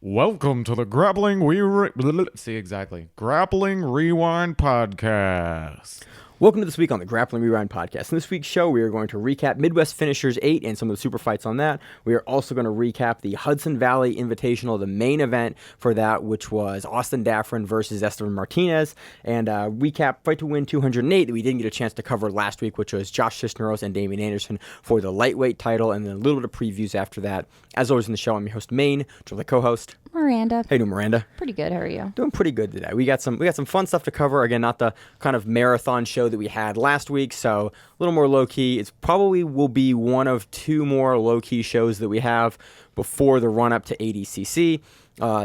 Welcome to the Grappling Grappling Rewind Podcast. Welcome to this week on the Grappling Rewind Podcast. In this week's show, we are going to recap Midwest Finishers 8 and some of the super fights on that. We are also going to recap the Hudson Valley Invitational, the main event for that, which was Austin Daffron versus Estevan Martinez, and recap Fight to Win 208 that we didn't get a chance to cover last week, which was Josh Cisneros and Damian Anderson for the lightweight title, and then a little bit of previews after that. As always in the show, I'm your host, Maine, joined by co-host Miranda. How you doing, Miranda? Pretty good. How are you? Doing pretty good today. We got some fun stuff to cover. Again, not the kind of marathon show that we had last week, so a little more low-key. It's probably will be one of two more low-key shows that we have before the run-up to ADCC.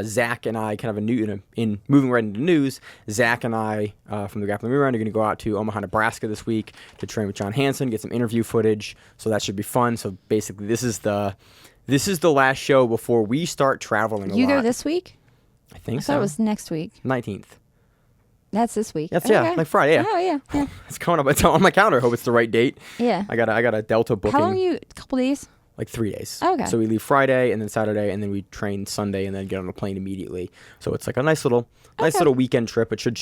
Zach and I, kind of in moving right into news, Zach and I from the Grappling Rewind are going to go out to Omaha, Nebraska this week to train with John Hansen, get some interview footage, so that should be fun. So basically, this is the last show before we start traveling a lot. You go this week? I think so. I thought it was next week. 19th. That's this week. That's okay. Like Friday. Yeah. Oh yeah. It's coming up. It's on my calendar. I hope it's the right date. Yeah. I got a Delta booking. How long are you? A couple days? Like 3 days. Okay. So we leave Friday and then Saturday and then we train Sunday and then get on a plane immediately. So it's like a nice little weekend trip. It should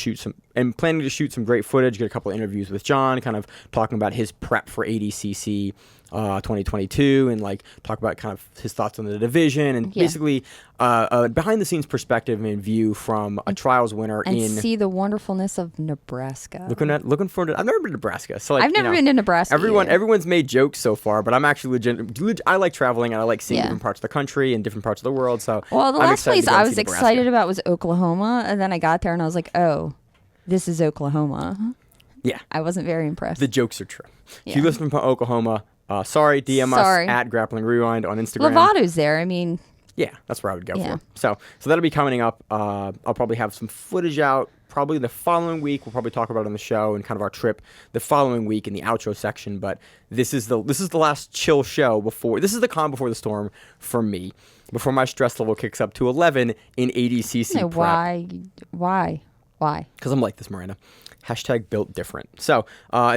planning to shoot some great footage, get a couple of interviews with John, kind of talking about his prep for ADCC 2022 and like talk about kind of his thoughts on the division and basically behind the scenes perspective and view from a trials winner and see the wonderfulness of Nebraska. Looking forward to. I've never been to Nebraska, so like, I've never been to Nebraska. Everyone's made jokes so far, but I'm actually legit. I like traveling and I like seeing different parts of the country and different parts of the world. So the last place I was excited about was Oklahoma, and then I got there and I was like, oh, this is Oklahoma. Yeah, I wasn't very impressed. The jokes are true. If you listen from Oklahoma, sorry, DM us at Grappling Rewind on Instagram. Lovato's there. I mean, yeah, that's where I would go for. So that'll be coming up. I'll probably have some footage out. Probably the following week, we'll probably talk about it on the show and kind of our trip the following week in the outro section. But this is the last chill show before. This is the calm before the storm for me. Before my stress level kicks up to 11 in ADCC prep. Why? Because I'm like this, Miranda. Hashtag built different. So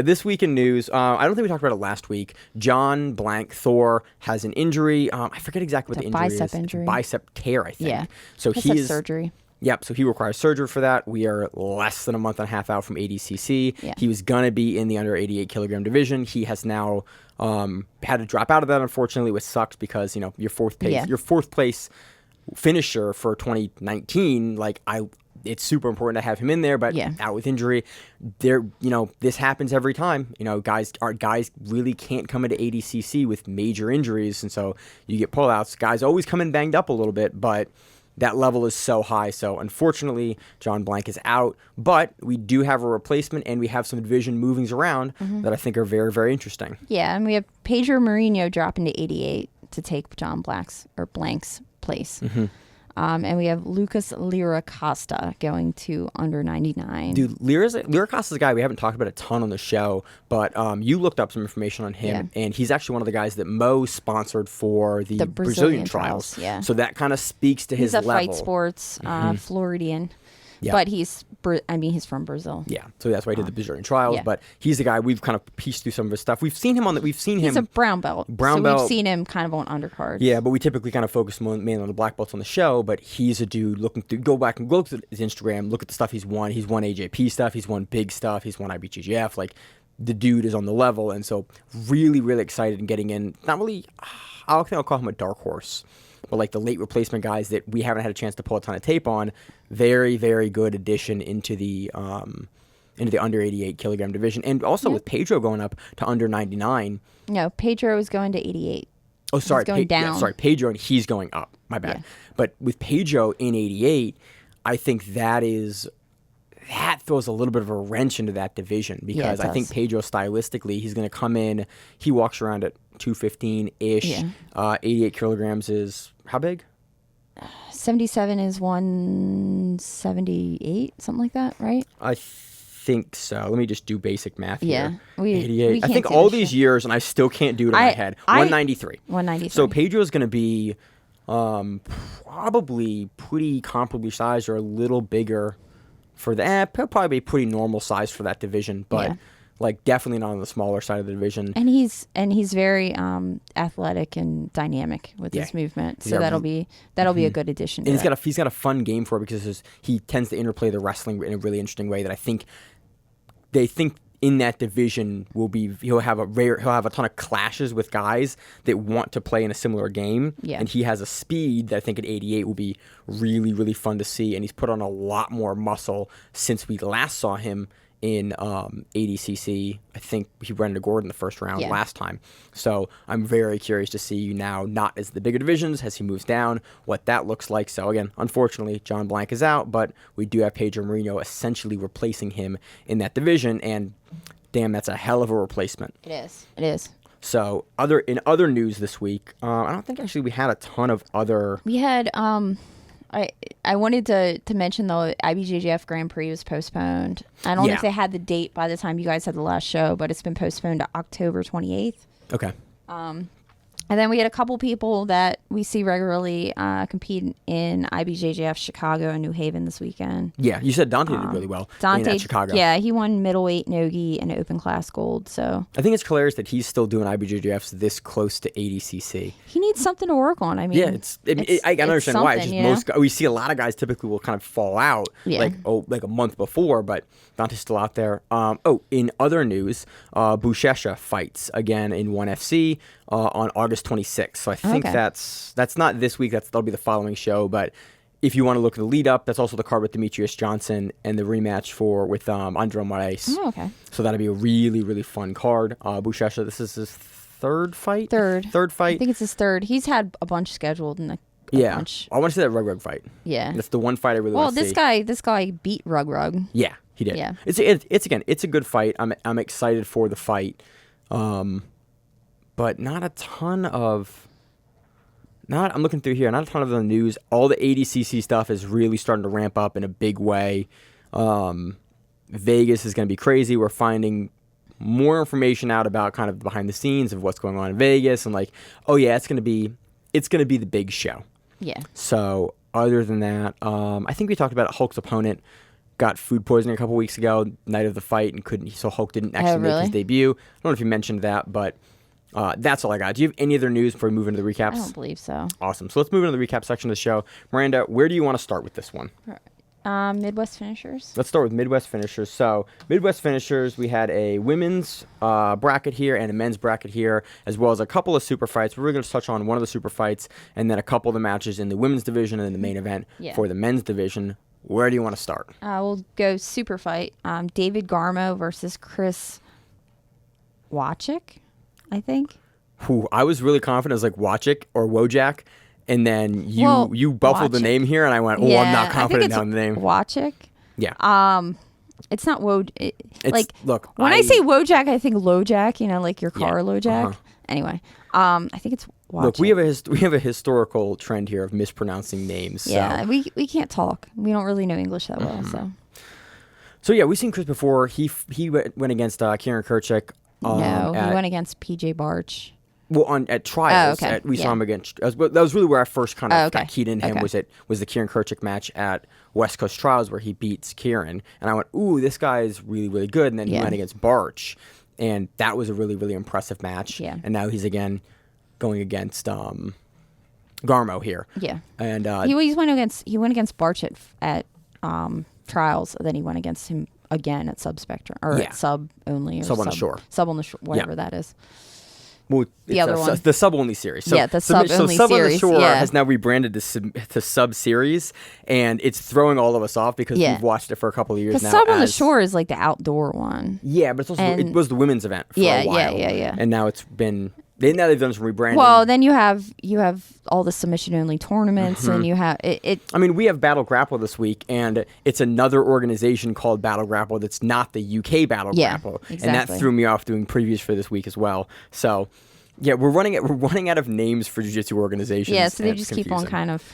this week in news, I don't think we talked about it last week. Jon Blank, Thor, has an injury. I forget exactly what the injury is. Injury. Bicep tear, I think. Yeah. So he is surgery. Yep, so he requires surgery for that. We are less than a month and a half out from ADCC. Yeah. He was going to be in the under 88 kilogram division. He has now had to drop out of that, unfortunately, which sucks because, your fourth place finisher for 2019, it's super important to have him in there, but out with injury, this happens every time. Guys really can't come into ADCC with major injuries, and so you get pullouts. Guys always come in banged up a little bit, but that level is so high. So unfortunately, Jon Blank is out, but we do have a replacement, and we have some division movings around that I think are very, very interesting. Yeah, and we have Pedro Marhino dropping to 88 to take Jon Blank's place. Mm-hmm. And we have Lucas Lira Costa going to under 99. Dude, Lira Costa's a guy we haven't talked about a ton on the show, but you looked up some information on him, and he's actually one of the guys that Mo sponsored for the Brazilian trials. Yeah. So that kind of speaks to his level. He's a fight sports Floridian. Yeah. But he's from Brazil. Yeah, so that's why he did the Brazilian trials. Yeah. But he's the guy we've kind of pieced through some of his stuff. We've seen him He's a brown belt. We've seen him kind of on undercards. Yeah, but we typically kind of focus mainly on the black belts on the show. But he's a dude looking to go back and look at his Instagram, look at the stuff he's won. He's won AJP stuff. He's won big stuff. He's won IBJJF. Like, the dude is on the level, and so really, really excited and getting in. Not really. I don't think I'll call him a dark horse. But like the late replacement guys that we haven't had a chance to pull a ton of tape on, very, very good addition into the under 88 kilogram division. And also with Pedro going up to under 99. No, Pedro is going to 88. Oh, sorry. He's going down. Yeah, sorry, Pedro, and he's going up. My bad. Yeah. But with Pedro in 88, I think that throws a little bit of a wrench into that division because I think Pedro stylistically, he's going to come in. He walks around at 215-ish. Yeah. 88 kilograms is how big? 77 is 178, something like that, right? I think so. Let me just do basic math here. 88. I think all these years, and I still can't do it in my head. 193. 193. So Pedro's going to be probably pretty comparably sized or a little bigger for that. Probably be pretty normal size for that division, but like definitely not on the smaller side of the division. And he's very athletic and dynamic with his movement, so that'll be a good addition. And he's got a fun game for it because he tends to interplay the wrestling in a really interesting way that I think they think in that division he'll have a ton of clashes with guys that want to play in a similar game. Yeah. And he has a speed that I think at 88 will be really, really fun to see. And he's put on a lot more muscle since we last saw him in ADCC. I think he ran into Gordon the first round last time. So I'm very curious to see now, not as the bigger divisions, as he moves down, what that looks like. So again, unfortunately, Jon Blank is out, but we do have Pedro Marhino essentially replacing him in that division. And damn, that's a hell of a replacement. It is. So in other news this week, I don't think actually we had a ton of other. We had I wanted to mention the IBJJF Grand Prix was postponed. I don't know if they had the date by the time you guys had the last show, but it's been postponed to October 28th. Okay. And then we had a couple people that we see regularly compete in IBJJF Chicago and New Haven this weekend. Yeah, you said Dante did really well at Chicago. Yeah, he won middleweight nogi and open class gold. So I think it's hilarious that he's still doing IBJJFs this close to ADCC. He needs something to work on. I mean, I can understand why. It's just we see a lot of guys typically will kind of fall out like a month before, but Dante's still out there. In other news, Buchecha fights again in 1FC on August 26th. So I think that's not this week. That'll be the following show. But if you want to look at the lead up, that's also the card with Demetrius Johnson and the rematch with Andrew Moraes. Oh, okay. So that'll be a really, really fun card. Buchecha, this is his third fight? Third fight. I think it's his third. He's had a bunch scheduled in bunch. I want to see that Rug fight. Yeah. That's the one fight I really want to see. Well, this guy beat Rug. Yeah, he did. Yeah. It's a good fight. I'm excited for the fight. But not a ton of. I'm looking through here. Not a ton of the news. All the ADCC stuff is really starting to ramp up in a big way. Vegas is going to be crazy. We're finding more information out about kind of behind the scenes of what's going on in Vegas, and it's going to be the big show. Yeah. So other than that, I think we talked about Hulk's opponent got food poisoning a couple weeks ago, night of the fight, and so Hulk didn't actually make his debut. I don't know if you mentioned that, but. That's all I got. Do you have any other news before we move into the recaps? I don't believe so. Awesome. So let's move into the recap section of the show. Miranda, where do you want to start with this one? Midwest finishers. Let's start with Midwest finishers. So Midwest finishers, we had a women's bracket here and a men's bracket here, as well as a couple of super fights. We're going to touch on one of the super fights and then a couple of the matches in the women's division and then the main event for the men's division. Where do you want to start? We'll go super fight. David Garmo versus Chris Wojcik. I think. I was really confident. I was like Wojcik or Wojak, and then you buffled the name here, and I went, I'm not confident on the name. Wojcik. Yeah. It's not Woj. Look, when I say Wojak, I think LoJack. Like your car LoJack. Anyway, I think it's Wojcik. Look, we have a historical trend here of mispronouncing names. Yeah, we can't talk. We don't really know English that well, So yeah, we've seen Chris before. He went against Kieran Kurchik. No, he went against PJ Barch. Well, at trials, we saw him against. That was really where I first kind of got keyed into him. Was the Kieran Kurchik match at West Coast Trials where he beats Kieran, and I went, "Ooh, this guy is really, really good." And then he went against Barch, and that was a really, really impressive match. Yeah. And now he's again going against Garmo here. Yeah. And he went against Barch at trials. Then he went against him again at Sub Spectrum or at Sub only or Sub on the Shore. Sub on the Shore, whatever that is. Well, the other one, the Sub only series. So, the Sub only Sub series. on the Shore has now rebranded to Sub series, and it's throwing all of us off because we've watched it for a couple of years now. Sub on the Shore is like the outdoor one. Yeah, but it's also it was the women's event for a while. Yeah. And now it's been. Now they've done some rebranding. Well, then you have all the submission only tournaments, and you have it. I mean, we have Battle Grapple this week, and it's another organization called Battle Grapple that's not the UK Battle Grapple, exactly. And that threw me off doing previews for this week as well. So, yeah, we're running out of names for jiu-jitsu organizations. Yeah, so they just keep on kind of.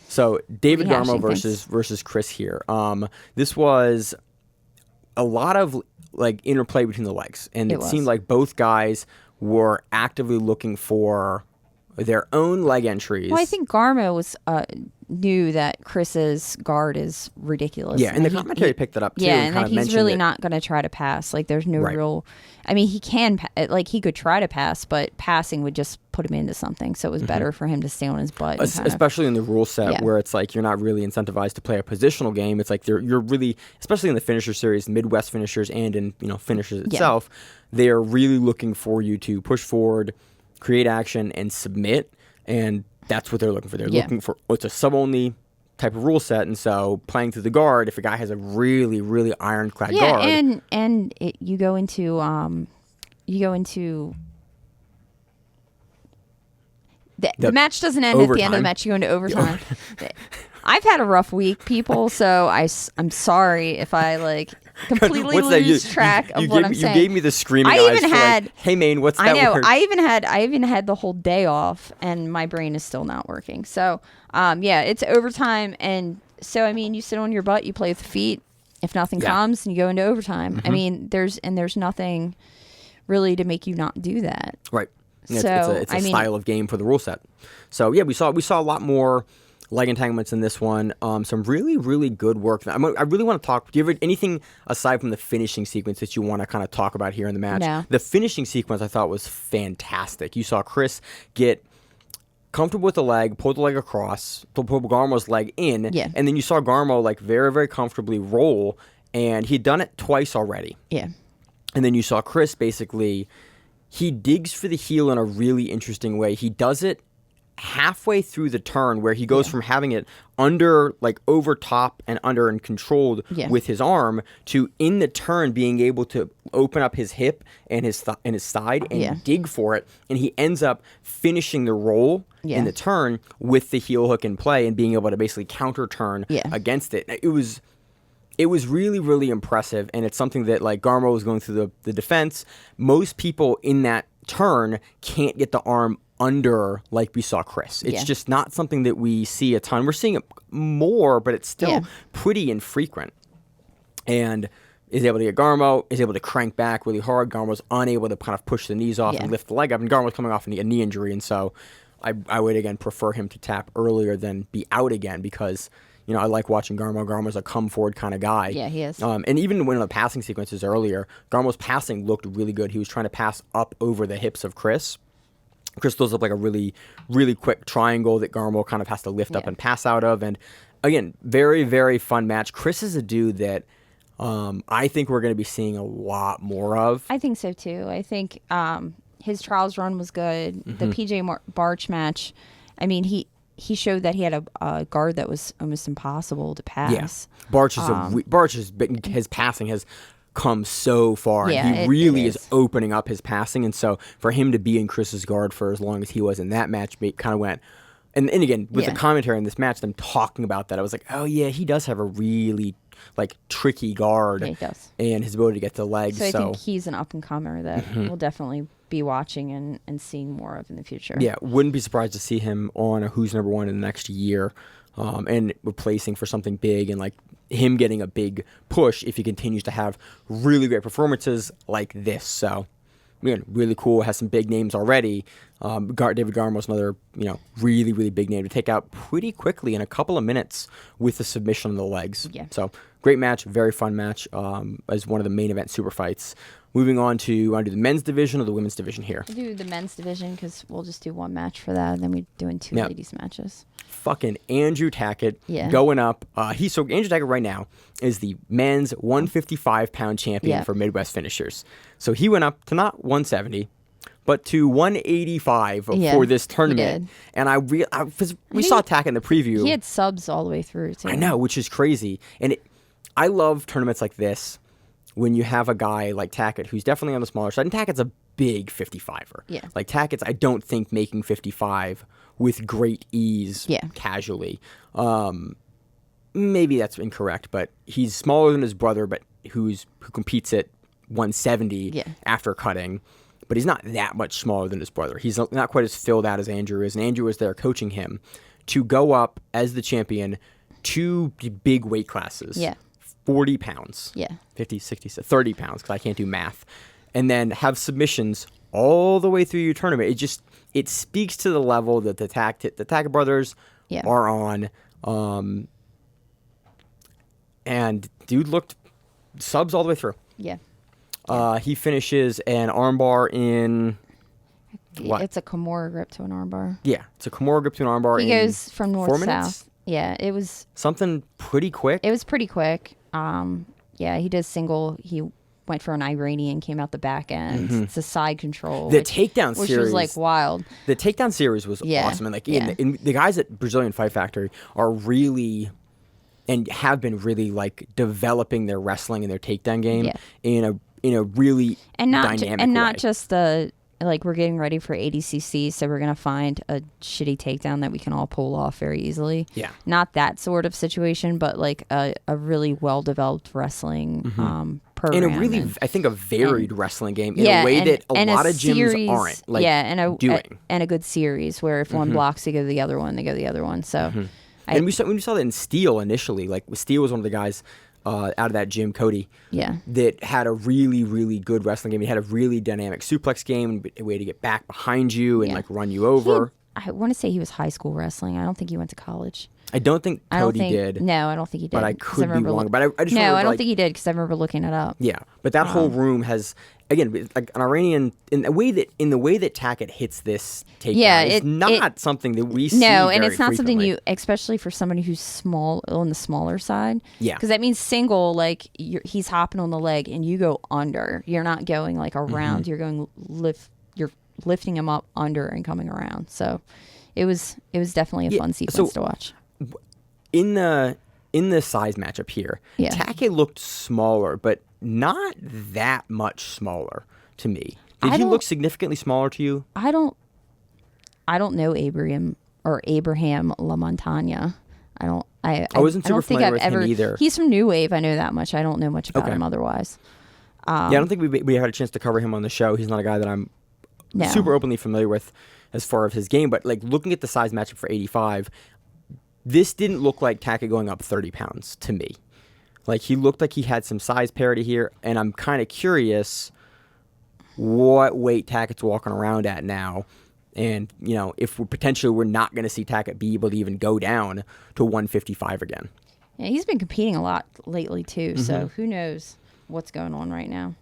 So David Garmo versus Chris here. This was a lot of interplay between the legs, and it seemed like both guys were actively looking for their own leg entries. Well, I think Garmo was knew that Chris's guard is ridiculous. Yeah, and the commentary picked that up too. Yeah, and that he's really not going to try to pass. Like, there's no real. I mean, he can he could try to pass, but passing would just put him into something. So it was better for him to stay on his butt. Especially in the rule set where it's like you're not really incentivized to play a positional game. It's like you're really, especially in the finisher series, Midwest finishers, and in finishers itself, they are really looking for you to push forward, create action, and submit. And that's what they're looking for. They're looking for, it's a sub-only type of rule set, and so playing through the guard, if a guy has a really, really ironclad guard. Yeah, and you go into the match doesn't end overtime. at the end of the match. You go into overtime. I've had a rough week, people, so I'm sorry if I completely lose track of what I'm saying. You gave me the screaming eyes for hey, Maine, what's that word? I even had the whole day off, and my brain is still not working. So, it's overtime, and so, I mean, you sit on your butt, you play with the feet. If nothing comes, and you go into overtime. I mean, there's nothing really to make you not do that. Right. So, it's a style of game for the rule set. So, we saw a lot more leg entanglements in this one. Some really, really good work. I really want to talk. Do you have anything aside from the finishing sequence that you want to kind of talk about here in the match? No. The finishing sequence I thought was fantastic. You saw Chris get comfortable with the leg, pull the leg across, pull Garmo's leg in, and then you saw Garmo very, very comfortably roll, and he'd done it twice already. Yeah. And then you saw Chris basically, he digs for the heel in a really interesting way. He does it halfway through the turn where he goes from having it under, over top and under and controlled with his arm to in the turn being able to open up his hip and his side and dig for it. And he ends up finishing the roll in the turn with the heel hook in play and being able to basically counter turn against it. It was really, really impressive, and it's something that Garmo was going through the defense. Most people in that turn can't get the arm under like we saw Chris. It's just not something that we see a ton. We're seeing it more, but it's still pretty infrequent. And is able to get Garmo, is able to crank back really hard. Garmo's unable to kind of push the knees off and lift the leg up, and Garmo's coming off a knee injury, and so I would, again, prefer him to tap earlier than be out again because I like watching Garmo. Garmo's a come-forward kind of guy. Yeah, he is. And even when the passing sequences earlier, Garmo's passing looked really good. He was trying to pass up over the hips of Chris. Chris throws up a really, really quick triangle that Garmo kind of has to lift up and pass out of. And, again, very, very fun match. Chris is a dude that I think we're going to be seeing a lot more of. I think so, too. I think his trials run was good. The PJ Barch match, I mean, he showed that he had a guard that was almost impossible to pass. Yes, his passing has come so far. Yeah, and he really is opening up his passing, and so for him to be in Chris's guard for as long as he was in that match, kind of went. And again, with the commentary in this match, them talking about that, I was like, oh yeah, he does have a really tricky guard. Yeah, he does. And his ability to get to the legs. So I think he's an up and comer that we'll definitely be watching and seeing more of in the future. Yeah, wouldn't be surprised to see him on a Who's Number One in the next year, and replacing for something big and him getting a big push if he continues to have really great performances like this. So, again, really cool. Has some big names already. David Garmo's another, really, really big name to take out pretty quickly in a couple of minutes with the submission on the legs. Yeah. So, great match, very fun match as one of the main event super fights. Moving on to the men's division or the women's division here? We'll do the men's division because we'll just do one match for that, and then we're doing two ladies matches. Fucking Andrew Tackett going up. Andrew Tackett right now is the men's 155-pound champion for Midwest finishers. So he went up to not 170, but to 185 for this tournament. And we saw Tackett in the preview. He had subs all the way through, too. I know, which is crazy. And I love tournaments like this when you have a guy like Tackett who's definitely on the smaller side. And Tackett's a big 55er. Yeah. Tackett's, I don't think, making 55 with great ease casually. Maybe that's incorrect, but he's smaller than his brother, but who competes at 170 after cutting. But he's not that much smaller than his brother. He's not quite as filled out as Andrew is, and Andrew is there coaching him to go up as the champion to the big weight classes. 40 pounds. 50, 60, 30 pounds, because I can't do math. and then have submissions all the way through your tournament. It speaks to the level that the Tackett brothers are on. And dude looked subs all the way through. Yeah. He finishes an armbar in what? It's a Kimura grip to an armbar. Yeah, it's a Kimura grip to an armbar. He goes from north 4 to minutes? south. Yeah, it was Something pretty quick. It was pretty quick. Yeah, he does single. He went for an Iranian, came out the back end. It's a side control. The takedown which series was like wild. The takedown series was awesome. And like in the guys at Brazilian Fight Factory are really and have been really like developing their wrestling and their takedown game in a really dynamic way. Not just the like we're getting ready for ADCC, so we're gonna find a shitty takedown that we can all pull off very easily. Yeah, not that sort of situation, but like a really well developed wrestling program. In a really, I think, a varied wrestling game in a way that a lot of gyms aren't. Like, doing and a good series where if one blocks, they go to the other one. They go to the other one. So, and we saw that in Steel initially. Like Steel was one of the guys out of that gym, Cody. Yeah, that had a really, really good wrestling game. He had a really dynamic suplex game, a way to get back behind you and like run you over. I want to say he was high school wrestling. I don't think he went to college. I don't think Cody did. No, I don't think he did. But I could be wrong. But I just no, remember, I don't think he did because I remember looking it up. Yeah, but that whole room has again like an Iranian in the way that Tackett hits this takedown. Yeah, it's not something that we see. No, and it's not frequently. something you, especially for somebody who's small on the smaller side. Yeah, because that means single. Like he's hopping on the leg and you go under. You're not going like around. You're going You're lifting him up under and coming around. So it was definitely a fun sequence to watch. In the size matchup here, Tackett looked smaller, but not that much smaller to me. Did he look significantly smaller to you? I don't know Abraham LaMontagne. I wasn't super familiar with him either. He's from New Wave. I know that much. I don't know much about him otherwise. I don't think we had a chance to cover him on the show. He's not a guy that I'm super openly familiar with as far as his game. But like looking at the size matchup for 85, this didn't look like Tackett going up 30 pounds to me. Like he looked like he had some size parity here, and I'm kind of curious what weight Tackett's walking around at now. And, if we're not going to see Tackett be able to even go down to 155 again. Yeah, he's been competing a lot lately, too. So who knows what's going on right now.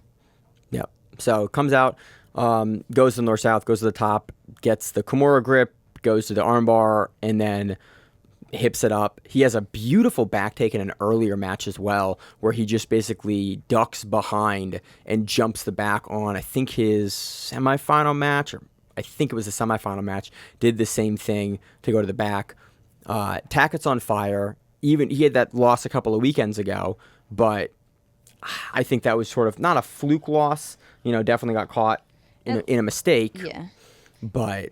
Yep. So comes out, goes to the north-south, goes to the top, gets the Kimura grip, goes to the armbar, and then hips it up. He has a beautiful back take in an earlier match as well, where he just basically ducks behind and jumps the back on, I think, his semifinal match, or I think it was the semifinal match, did the same thing to go to the back. Tackett's on fire. Even he had that loss a couple of weekends ago, but I think that was sort of not a fluke loss. Definitely got caught in a mistake. Yeah. But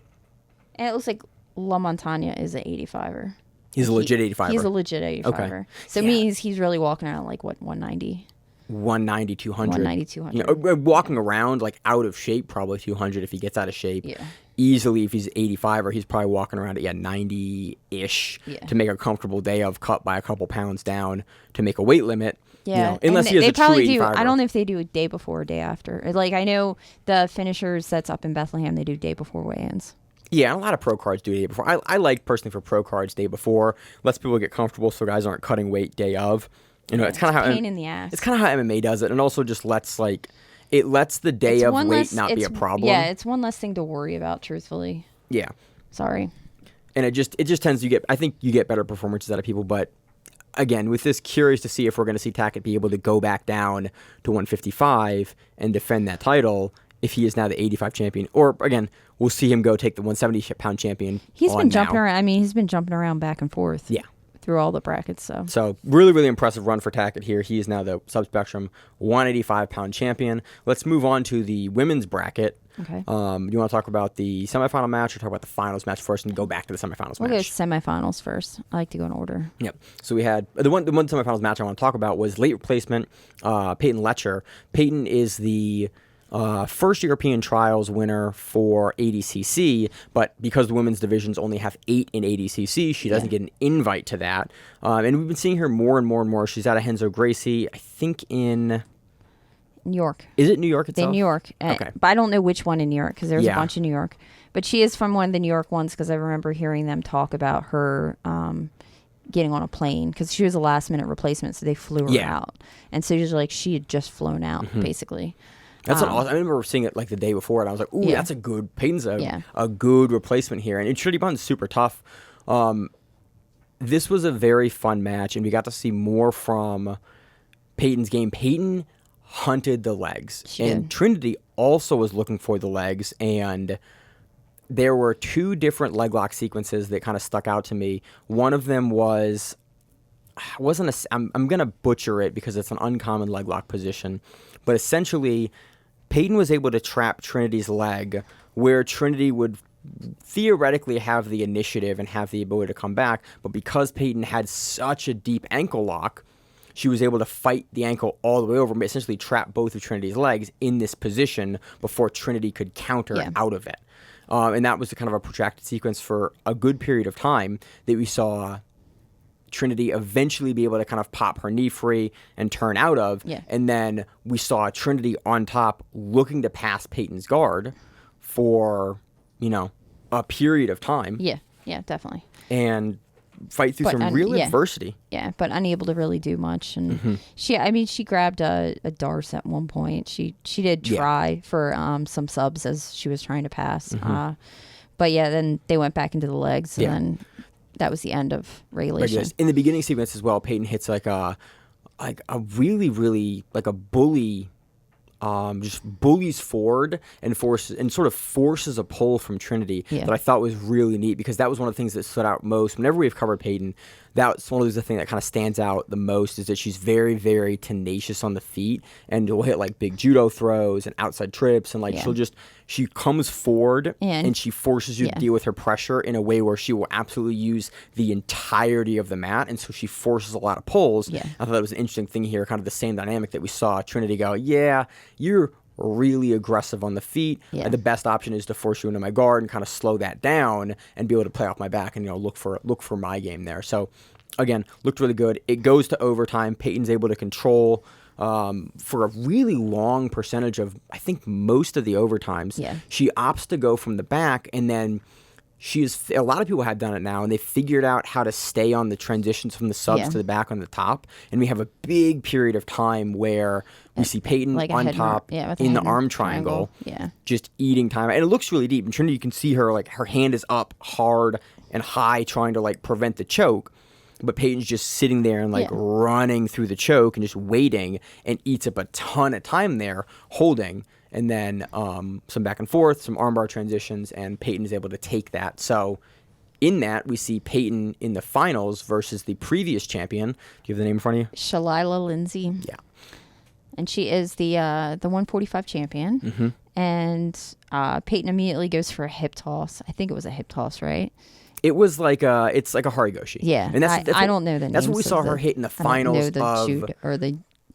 and it looks like LaMontagne is an 85er. He's a legit 85er. He's a legit 85er. Okay. So it means he's really walking around like what, 190? 190, 200. 190, 200. Walking around like out of shape, probably 200 if he gets out of shape. Yeah. Easily, if he's 85, or he's probably walking around at 90-ish to make a comfortable day of cut by a couple pounds down to make a weight limit. Yeah, unless he has a true 85er. I don't know if they do a day before or day after. Like I know the finishers that's up in Bethlehem, they do day before weigh-ins. Yeah, a lot of pro cards do day before. I like personally for pro cards day before. Lets people get comfortable so guys aren't cutting weight day of. It's kind of how pain in the ass. It's kind of how MMA does it, and also just lets the day of weight not be a problem. Yeah, it's one less thing to worry about. Truthfully. Yeah. Sorry. And it just tends to I think you get better performances out of people, but again, with this, curious to see if we're going to see Tackett be able to go back down to 155 and defend that title if he is now the 85 champion. Or, again, we'll see him go take the 170-pound champion. He's been jumping around. I mean, he's been jumping around back and forth. Yeah. Through all the brackets. So really, really impressive run for Tackett here. He is now the Subspectrum 185-pound champion. Let's move on to the women's bracket. Okay. You want to talk about the semifinal match or talk about the finals match first and go back to the semifinals match? We'll go semifinals first. I like to go in order. Yep. So we had the one semifinals match I want to talk about was late replacement Peyton Lecther. Peyton is the first European trials winner for ADCC, but because the women's divisions only have 8 in ADCC, she doesn't get an invite to that. And we've been seeing her more and more and more. She's out of Henzo Gracie, I think in New York. Is it New York itself? In New York. Okay. But I don't know which one in New York because there's a Yeah. bunch in New York. But she is from one of the New York ones because I remember hearing them talk about her getting on a plane because she was a last-minute replacement, so they flew her out. And so she had just flown out, basically. That's an awesome. I remember seeing it like the day before, and I was like, "Ooh, that's a good." Peyton's a good replacement here, and Trinity Bunn's super tough. This was a very fun match, and we got to see more from Peyton's game. Peyton hunted the legs, and Trinity also was looking for the legs, and there were two different leg lock sequences that kind of stuck out to me. One of them was I'm going to butcher it because it's an uncommon leg lock position, but essentially Peyton was able to trap Trinity's leg where Trinity would theoretically have the initiative and have the ability to come back, but because Peyton had such a deep ankle lock, she was able to fight the ankle all the way over, essentially trap both of Trinity's legs in this position before Trinity could counter out of it. And that was kind of a protracted sequence for a good period of time that we saw Trinity eventually be able to kind of pop her knee free and turn out of. Yeah. And then we saw Trinity on top looking to pass Peyton's guard for, a period of time. Yeah, definitely. And fight through some real adversity. Yeah, but unable to really do much. And she grabbed a Darce at one point. She did try for some subs as she was trying to pass. But then they went back into the legs, and then that was the end of regulation. In the beginning sequence as well, Peyton hits like a really, really like a bully. Just bullies forward and sort of forces a pull from Trinity that I thought was really neat, because that was one of the things that stood out most. Whenever we've covered Peyton, that's one of the things that kind of stands out the most, is that she's very, very tenacious on the feet, and will hit like big judo throws and outside trips, and she comes forward and she forces you to deal with her pressure in a way where she will absolutely use the entirety of the mat, and so she forces a lot of pulls. I thought that was an interesting thing here, kind of the same dynamic that we saw Trinity go, you're really aggressive on the feet. The best option is to force you into my guard and kind of slow that down and be able to play off my back and look for my game there. So again, looked really good. It goes to overtime. Peyton's able to control for a really long percentage of, I think, most of the overtimes. She opts to go from the back, and then a lot of people have done it now, and they've figured out how to stay on the transitions from the subs to the back on the top. And we have a big period of time where we see Peyton on top in the arm triangle, just eating time. And it looks really deep. And Trinity, you can see her, her hand is up hard and high trying to, prevent the choke. But Peyton's just sitting there and running through the choke and just waiting, and eats up a ton of time there holding. And then some back and forth, some armbar transitions, and Peyton is able to take that. So in that, we see Peyton in the finals versus the previous champion. Do you have the name in front of you? Sheliah Lindsey. Yeah. And she is the 145 champion. And Peyton immediately goes for a hip toss. I think it was a hip toss, right? It was it's like a Harigoshi. Yeah. And I don't know the name. That's what we saw her hit in the finals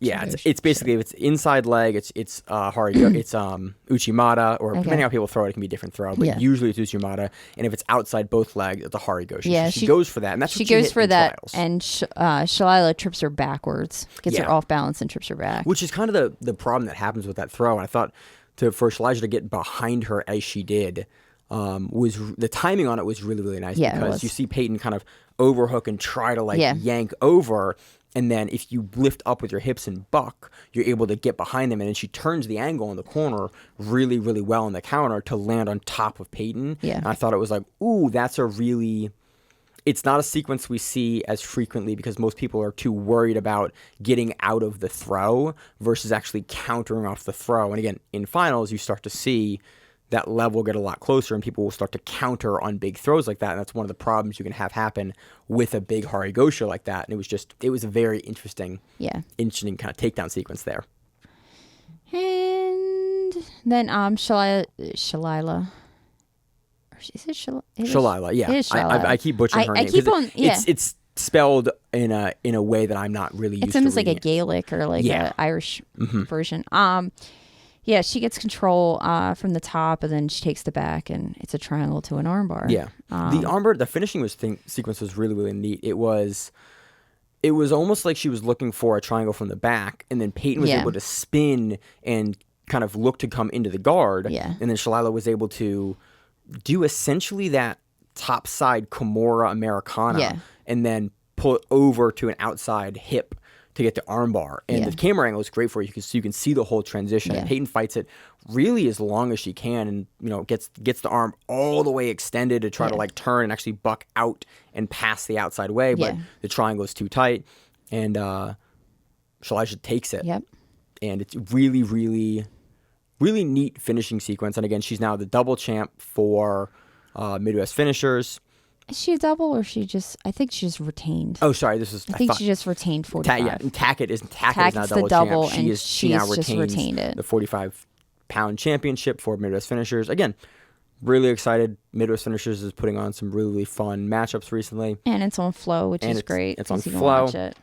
it's basically, if it's inside leg, it's Harigo, it's Uchimata, or depending on how people throw it, it can be a different throw, but usually it's Uchimata. And if it's outside both legs, it's a Harigoshi. Yeah, so she goes for that, and that's what she goes for that. Trials. And Sheliah trips her backwards, gets her off balance, and trips her back, which is kind of the problem that happens with that throw. And I thought for Sheliah to get behind her as she did. Was the timing on it was really, really nice, because you see Peyton kind of overhook and try to yank over, and then if you lift up with your hips and buck, you're able to get behind them, and then she turns the angle in the corner really, really well in the counter to land on top of Peyton. And I thought it was it's not a sequence we see as frequently, because most people are too worried about getting out of the throw versus actually countering off the throw. And again, in finals, you start to see that level get a lot closer, and people will start to counter on big throws like that. And that's one of the problems you can have happen with a big Harigosha like that. And it was a very interesting kind of takedown sequence there. And then Sheliah. Is it Sheliah, yeah. It is Sheliah. I keep butchering her name. It's spelled in a way that I'm not really used to. It's almost like a Gaelic or an Irish version. Yeah, she gets control from the top, and then she takes the back, and it's a triangle to an armbar. Yeah, the armbar, the finishing sequence was really, really neat. It was it was almost like she was looking for a triangle from the back, and then Peyton was able to spin and kind of look to come into the guard. Yeah. And then Sheliah was able to do essentially that topside Kimura Americana and then pull it over to an outside hip to get the armbar. And the camera angle is great for you because you can see the whole transition. And Peyton fights it really as long as she can, and gets the arm all the way extended to try to like turn and actually buck out and pass the outside way, but the triangle is too tight, and Sheliah takes it. Yep. And it's really, really, really neat finishing sequence. And again, she's now the double champ for Midwest Finishers. Is she a double, or she just? I think she just retained. Oh, sorry. This is. I think she just retained 45. And Tackett is now the double champ. and She now just retained it. The 45-pound championship for Midwest Finishers. Again, really excited. Midwest Finishers is putting on some really fun matchups recently, and it's on Flow, which is great. It's on you can Flow. watch it.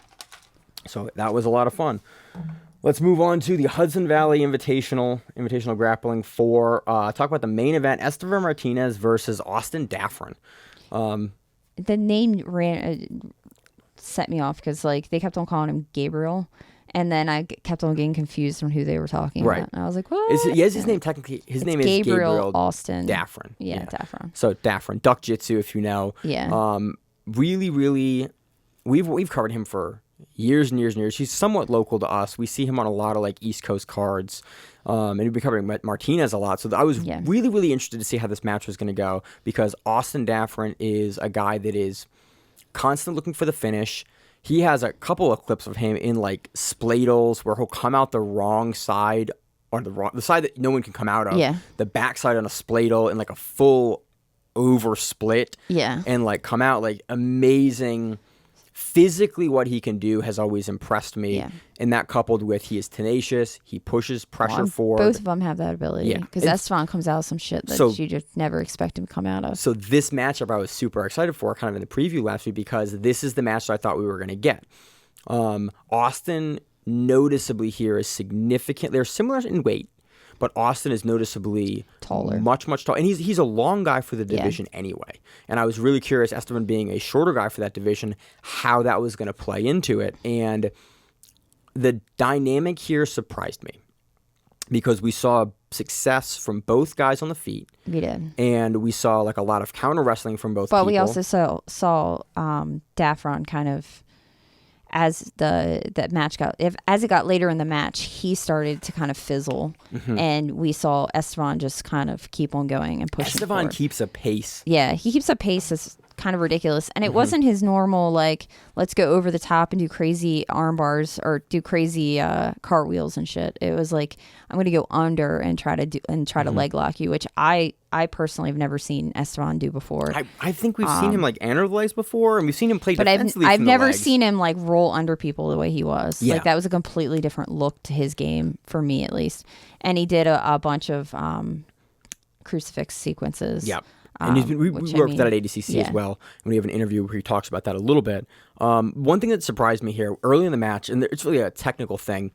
So that was a lot of fun. Let's move on to the Hudson Valley Invitational Grappling for talk about the main event: Estevan Martinez versus Austin Daffron. The name set me off because like they kept on calling him Gabriel, and then I kept on getting confused on who they were talking about. And I was like, what? His name technically? His name is Gabriel Austin Daffron. Yeah, Daffron. So Daffron, Duck Jitsu, if you know. Yeah. Really, really, we've covered him for years and years and years. He's somewhat local to us. We see him on a lot of like East Coast cards. And we've been covering Martinez a lot. So I was really, really interested to see how this match was going to go, because Austin Daffron is a guy that is constantly looking for the finish. He has a couple of clips of him in like spladles where he'll come out the wrong side, or the side that no one can come out of. Yeah. The backside on a spladle in like a full over split. Yeah. And like come out like amazing. Physically, what he can do has always impressed me. Yeah. And that coupled with he is tenacious, he pushes pressure forward. Both of them have that ability. Yeah. Because Estevan comes out of some shit that you just never expect him to come out of. So this matchup I was super excited for, kind of in the preview last week, because this is the match that I thought we were going to get. Austin noticeably here is significant. They're similar in weight, but Austin is noticeably taller, much taller, and he's a long guy for the division anyway. And I was really curious, Estevan being a shorter guy for that division, how that was going to play into it. And the dynamic here surprised me, because we saw success from both guys on the feet. We did, and we saw like a lot of counter wrestling from both. But people. We also saw Daffron kind of, as the match as it got later in the match, he started to kind of fizzle, and we saw Estevan just kind of keep on going and pushing. Estevan keeps a pace. Yeah, he keeps a pace that's kind of ridiculous, and it wasn't his normal like let's go over the top and do crazy arm bars or do crazy cartwheels and shit. It was like, I'm gonna go under and try to leg lock you, which I personally have never seen Estevan do before. I think we've seen him like enter the legs before, and we've seen him play defensively. But I've never legs. seen him like roll under people the way he was. Yeah. Like that was a completely different look to his game, for me at least. And he did a bunch of crucifix sequences. Yep. And we worked that at ADCC as well. And we have an interview where he talks about that a little bit. One thing that surprised me here early in the match, and it's really a technical thing,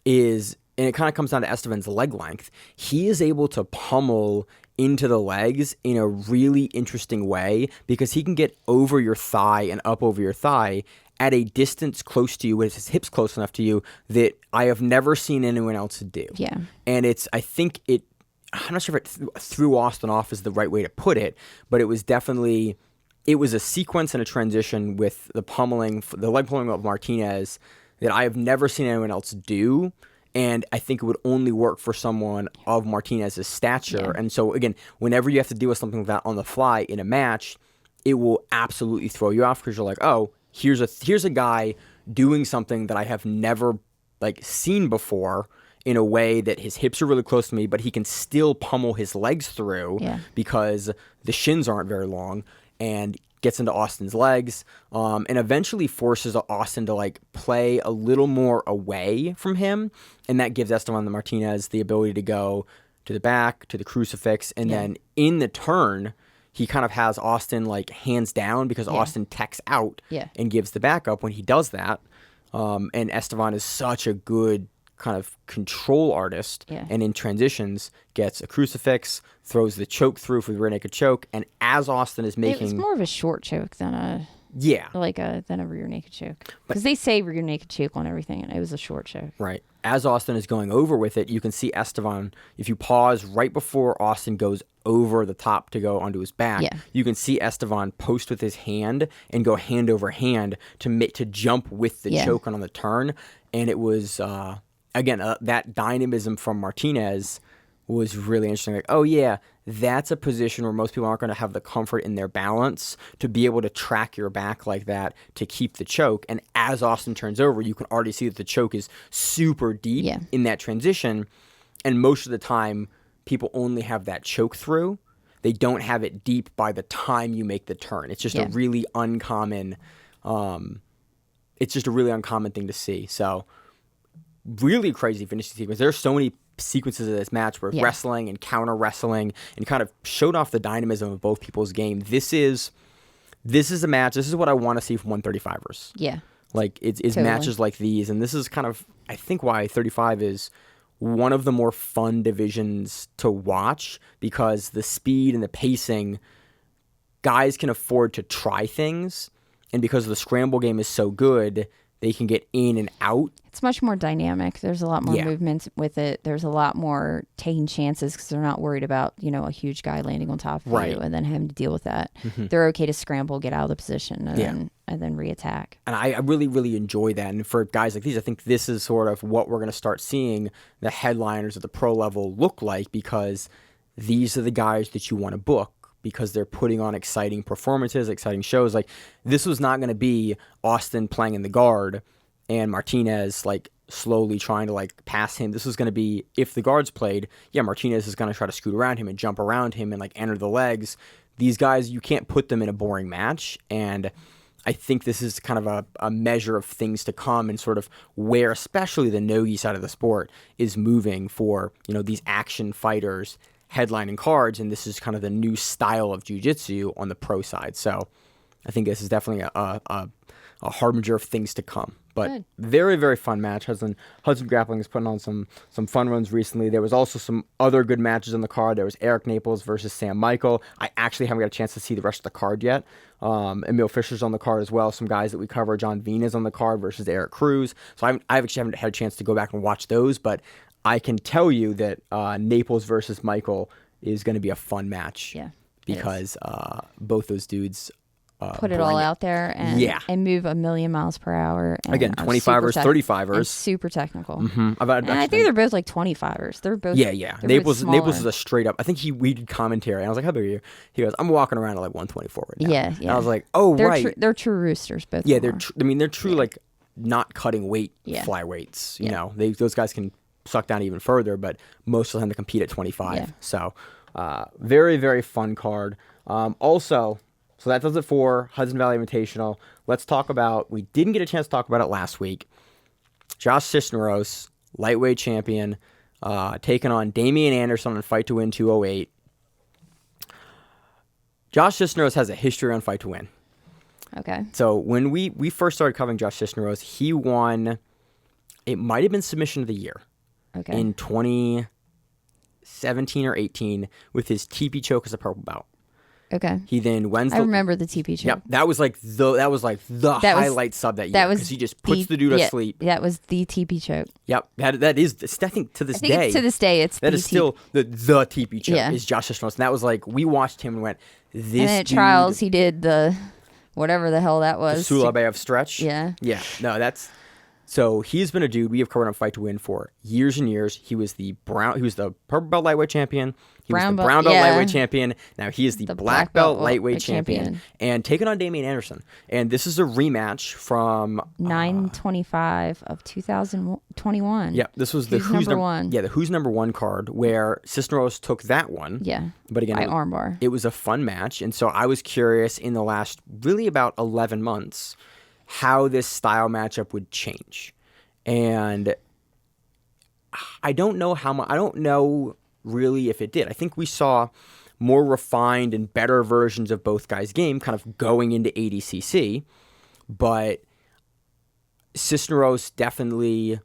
is, and it kind of comes down to Estevan's leg length. He is able to pummel into the legs in a really interesting way, because he can get over your thigh and up over your thigh at a distance close to you, with his hips close enough to you, that I have never seen anyone else do. Yeah. And I'm not sure if it threw Austin off is the right way to put it, but it was a sequence and a transition with the leg pummeling of Martinez that I have never seen anyone else do. And I think it would only work for someone of Martinez's stature. Yeah. And so, again, whenever you have to deal with something like that on the fly in a match, it will absolutely throw you off, because you're like, oh, here's a guy doing something that I have never like seen before, in a way that his hips are really close to me, but he can still pummel his legs through because the shins aren't very long, and gets into Austin's legs, and eventually forces Austin to like play a little more away from him, and that gives Estevan the Martinez the ability to go to the back, to the crucifix, and then in the turn, he kind of has Austin like hands down, because Austin techs out and gives the back up when he does that, and Estevan is such a good kind of control artist, and in transitions gets a crucifix, throws the choke through for the rear naked choke, and as Austin is making... It was more of a short choke than a... Yeah. Than a rear naked choke. Because they say rear naked choke on everything, and it was a short choke. Right. As Austin is going over with it, you can see Estevan, if you pause right before Austin goes over the top to go onto his back, you can see Estevan post with his hand and go hand over hand to jump with the choke on the turn. And it was, again, that dynamism from Martinez was really interesting. Like, oh, yeah, that's a position where most people aren't going to have the comfort in their balance to be able to track your back like that to keep the choke. And as Austin turns over, you can already see that the choke is super deep in that transition. And most of the time, people only have that choke through. They don't have it deep by the time you make the turn. It's just a really uncommon thing to see. So really crazy finishing sequence. There's so many sequences of this match where wrestling and counter wrestling and kind of showed off the dynamism of both people's game. This is a match. This is what I want to see from 135ers. Yeah. Like it's matches like these, and this is kind of, I think, why 35 is one of the more fun divisions to watch, because the speed and the pacing, guys can afford to try things, and because the scramble game is so good, they can get in and out. It's much more dynamic. There's a lot more movement with it. There's a lot more taking chances because they're not worried about, a huge guy landing on top of you and then having to deal with that. Mm-hmm. They're okay to scramble, get out of the position, and then reattack. And I really, really enjoy that. And for guys like these, I think this is sort of what we're going to start seeing the headliners at the pro level look like, because these are the guys that you want to book, because they're putting on exciting performances, exciting shows. Like, this was not going to be Austin playing in the guard and Martinez slowly trying to pass him. This was going to be, if the guards played, Martinez is going to try to scoot around him and jump around him and enter the legs. These guys, you can't put them in a boring match, and I think this is kind of a measure of things to come, and sort of where especially the no-gi side of the sport is moving for, these action fighters headlining cards, and this is kind of the new style of jiu-jitsu on the pro side. So I think this is definitely a harbinger of things to come. But very, very fun match. Hudson Grappling is putting on some fun runs recently. There was also some other good matches on the card. There was Eric Naples versus Sam Michael. I actually haven't got a chance to see the rest of the card yet. Emil Fisher's on the card as well. Some guys that we cover. John Vina's on the card versus Eric Cruz. So I actually haven't had a chance to go back and watch those, but I can tell you that Naples versus Michael is going to be a fun match. Yeah, because both those dudes put it all out there and move a million miles per hour. And again, 25ers, 35ers, super technical. Mm-hmm. I think they're both 25ers. They're both Naples is a straight up. I think we did commentary. And I was like, "How big are you?" He goes, "I'm walking around at 124 right now." Yeah. And I was like, "Oh, right." They're true roosters. Both. Yeah, they're true not cutting weight flyweights. You know, those guys can suck down even further, but most of them to compete at 25. Yeah. So, very, very fun card. Also, so that does it for Hudson Valley Invitational. Let's talk about, we didn't get a chance to talk about it last week, Josh Cisneros, lightweight champion, taking on Damian Anderson on Fight to Win 208. Josh Cisneros has a history on Fight to Win. Okay. So when we first started covering Josh Cisneros, he won, it might have been Submission of the Year. Okay. In 2017 or 18 with his TP choke as a purple belt. Okay. He then wins. I remember the TP choke. Yep, that was the highlight sub that year. That was because he just puts the dude to sleep. That was the TP choke. Yep, that is. I think to this day. To this day, it's that is still the TP choke. Is Josh Cisneros, and that was we watched him and went, this. And at trials, he did the whatever the hell that was. The Sulabayev stretch. Yeah. Yeah. No, that's. So he's been a dude we have covered on Fight to Win for years and years. He was the purple belt lightweight champion. He was the brown belt lightweight champion. Now he is the black belt lightweight champion. And taking on Damian Anderson. And this is a rematch from 9/25 of 2021. Yeah, this was the Who's Number One. Yeah, the Who's Number One card where Cisneros took that one. Yeah. But again, by armbar. It was a fun match, and so I was curious in the last really about 11 months how this style matchup would change. And I don't know how much, I don't know really if it did. I think we saw more refined and better versions of both guys' game kind of going into ADCC, but Cisneros definitely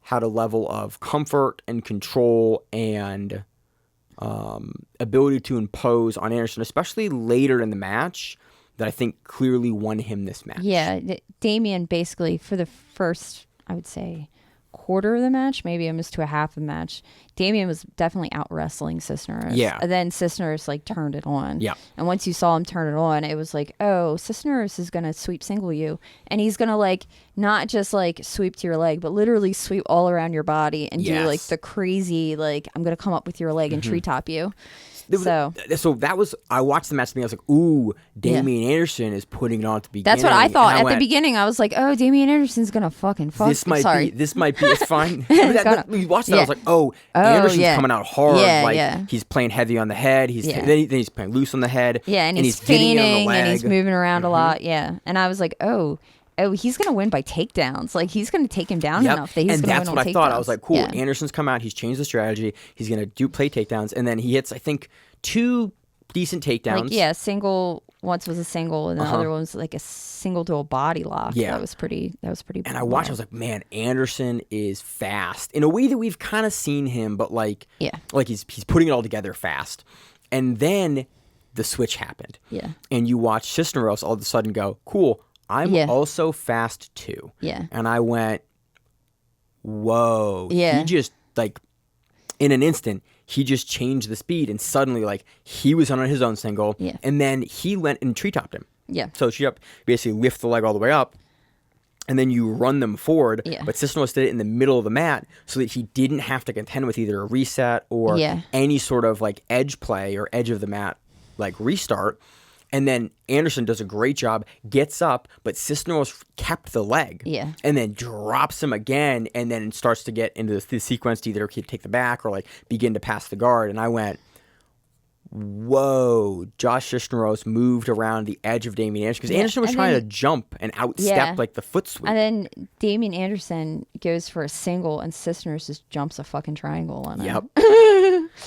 had a level of comfort and control and ability to impose on Anderson, especially later in the match, that I think clearly won him this match. Yeah, Damian basically for the first, I would say, quarter of the match, maybe almost to a half of the match, Damian was definitely out wrestling Cisneros. Yeah. And then Cisneros like turned it on. Yeah. And once you saw him turn it on, it was like, oh, Cisneros is gonna sweep single you, and he's gonna like not just like sweep to your leg, but literally sweep all around your body and do like the crazy like I'm gonna come up with your leg and treetop you. So that was, I watched the match and I was like, ooh, Damian Anderson is putting it on at the beginning. that's what I thought at the beginning. I was like, oh, Damian Anderson's gonna fucking fuck. This might be, it's fine. We watched that, I was like, Anderson's coming out hard. He's playing heavy on the head. Then he's playing loose on the head. Yeah, and he's feigning and he's moving around a lot. Yeah, and I was like, oh, he's going to win by takedowns. Like, he's going to take him down enough that he's going to win on takedowns. And that's what I thought. I was like, cool, Anderson's come out. He's changed the strategy. He's going to play takedowns. And then he hits, I think, 2 decent takedowns. Like, single. Once was a single, and the other one was like a single to a body lock. Yeah. That was pretty. And I watched, I was like, man, Anderson is fast. In a way that we've kind of seen him, but like he's putting it all together fast. And then the switch happened. Yeah. And you watch Cisneros all of a sudden go, cool, I'm also fast too. Yeah. And I went, whoa. Yeah. He just, like, in an instant, he just changed the speed. And suddenly, like, he was on his own single. Yeah. And then he went and treetopped him. Yeah. So she basically lift the leg all the way up. And then you run them forward. Yeah. But Cisneros did it in the middle of the mat so that he didn't have to contend with either a reset or any sort of, like, edge play or edge of the mat, like, restart. And then Anderson does a great job, gets up, but Cisneros kept the leg. Yeah. And then drops him again, and then starts to get into the sequence to either take the back or like begin to pass the guard. And I went, whoa, Josh Cisneros moved around the edge of Damian Anderson because Anderson was trying to jump and outstep like the foot sweep. And then Damian Anderson goes for a single, and Cisneros just jumps a fucking triangle on him. Yep.